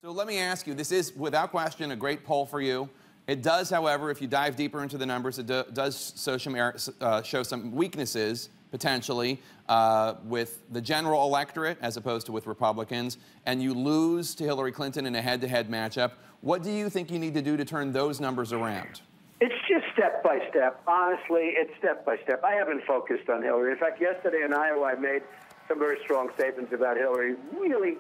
So let me ask you, this is without question a great poll for you. It does, however, if you dive deeper into the numbers, it does show some weaknesses, potentially, with the general electorate as opposed to with Republicans, and you lose to Hillary Clinton in a head-to-head matchup. What do you think you need to do to turn those numbers around? It's just step by step. Honestly, it's step by step. I haven't focused on Hillary. In fact, yesterday in Iowa, I made some very strong statements about Hillary, really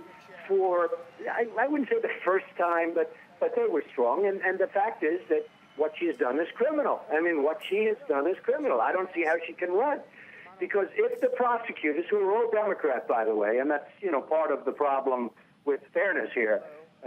for, I wouldn't say the first time, but they were strong. And the fact is that what she has done is criminal. I mean, what she has done is criminal. I don't see how she can run. Because if the prosecutors, who are all Democrat, by the way, and that's, part of the problem with fairness here,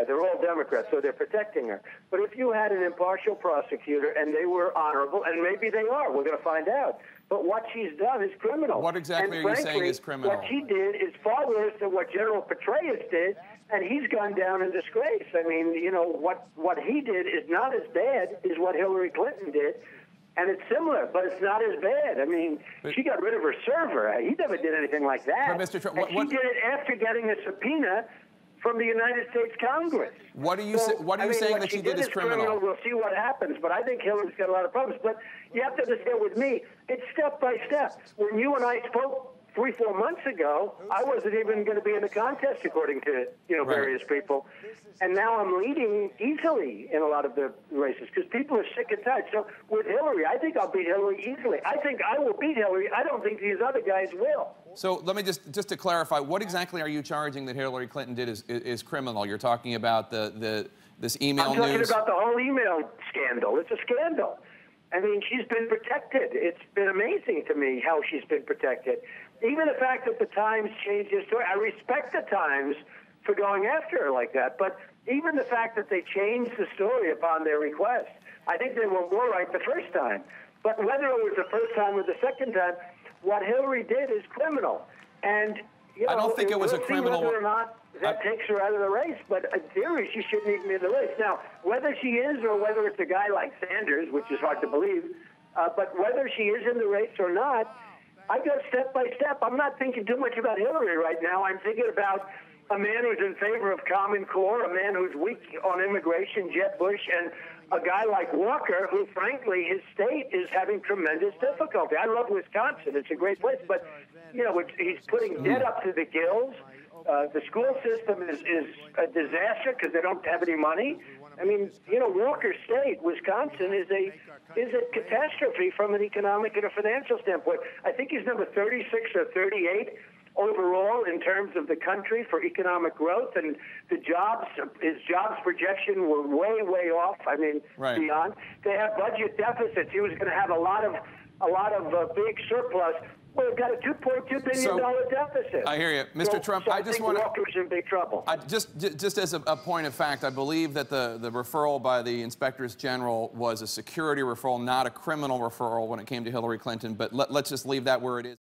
they're all Democrats, so they're protecting her. But if you had an impartial prosecutor and they were honorable, and maybe they are, we're going to find out. But what she's done is criminal. What exactly are you saying is criminal? What she did is far worse than what General Petraeus did, and he's gone down in disgrace. I mean, what he did is not as bad as what Hillary Clinton did. And it's similar, but it's not as bad. I mean, she got rid of her server. He never did anything like that. But Mr. Trump, she did it after getting a subpoena from the United States Congress. What are you saying that she did is criminal? We'll see what happens, but I think Hillary's got a lot of problems. But you have to understand with me, it's step by step. When you and I spoke 3-4 months ago, I wasn't even going to be in the contest, according to various people. And now I'm leading easily in a lot of the races because people are sick and tired. So with Hillary, I think I'll beat Hillary easily. I think I will beat Hillary. I don't think these other guys will. So let me just to clarify, what exactly are you charging that Hillary Clinton did is criminal? You're talking about this email news? I'm talking about the whole email scandal. It's a scandal. I mean, she's been protected. It's been amazing to me how she's been protected. Even the fact that the Times changed their story. I respect the Times for going after her like that, but even the fact that they changed the story upon their request, I think they were more right the first time. But whether it was the first time or the second time, what Hillary did is criminal. And I don't think it was a criminal. Whether or not that takes her out of the race, but in theory, she shouldn't even be in the race. Now, whether she is or whether it's a guy like Sanders, which is hard to believe, but whether she is in the race or not, I go step by step. I'm not thinking too much about Hillary right now. I'm thinking about a man who's in favor of Common Core, a man who's weak on immigration, Jeb Bush, and a guy like Walker, who, frankly, his state is having tremendous difficulty. I love Wisconsin. It's a great place. But, he's putting debt up to the gills. The school system is a disaster because they don't have any money. I mean, Walker State, Wisconsin, is a catastrophe from an economic and a financial standpoint. I think he's number 36 or 38 overall in terms of the country for economic growth, and his jobs projection were way, way off. I mean, beyond. They have budget deficits. He was going to have a lot of big surplus. Well, we've got a $2.2 billion deficit. I hear you. Mr. Trump, I just want to... Walker's in big trouble. Just as a point of fact, I believe that the referral by the inspectors general was a security referral, not a criminal referral when it came to Hillary Clinton, but let's just leave that where it is.